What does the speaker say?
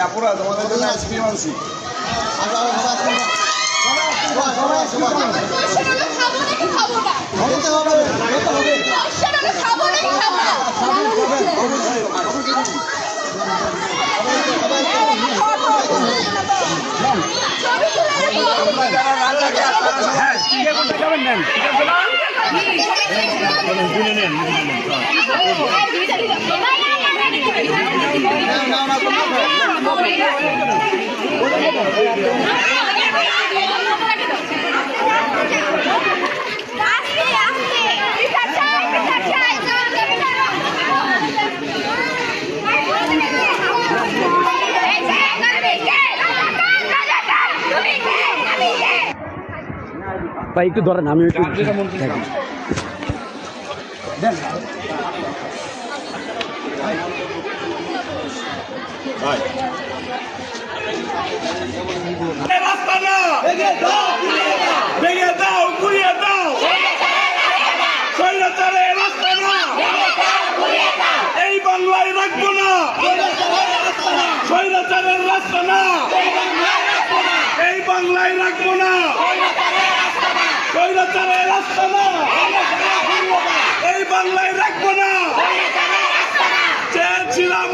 আপুরা তোমাদের জন্য আইসক্রিম আনছি। ভাই একটু ধরেন, আমি একটু ভেঙে দাও, গুড়িয়ে দাও, স্বৈরাচারের রাস্তা না, এই বাংলায় রাখবো না, স্বৈরাচারের রাস্তা না, এই বাংলায় রাখবো না, স্বৈরাচারের রাস্তা না, এই বাংলায় রাখবো না। চেয়েছিলাম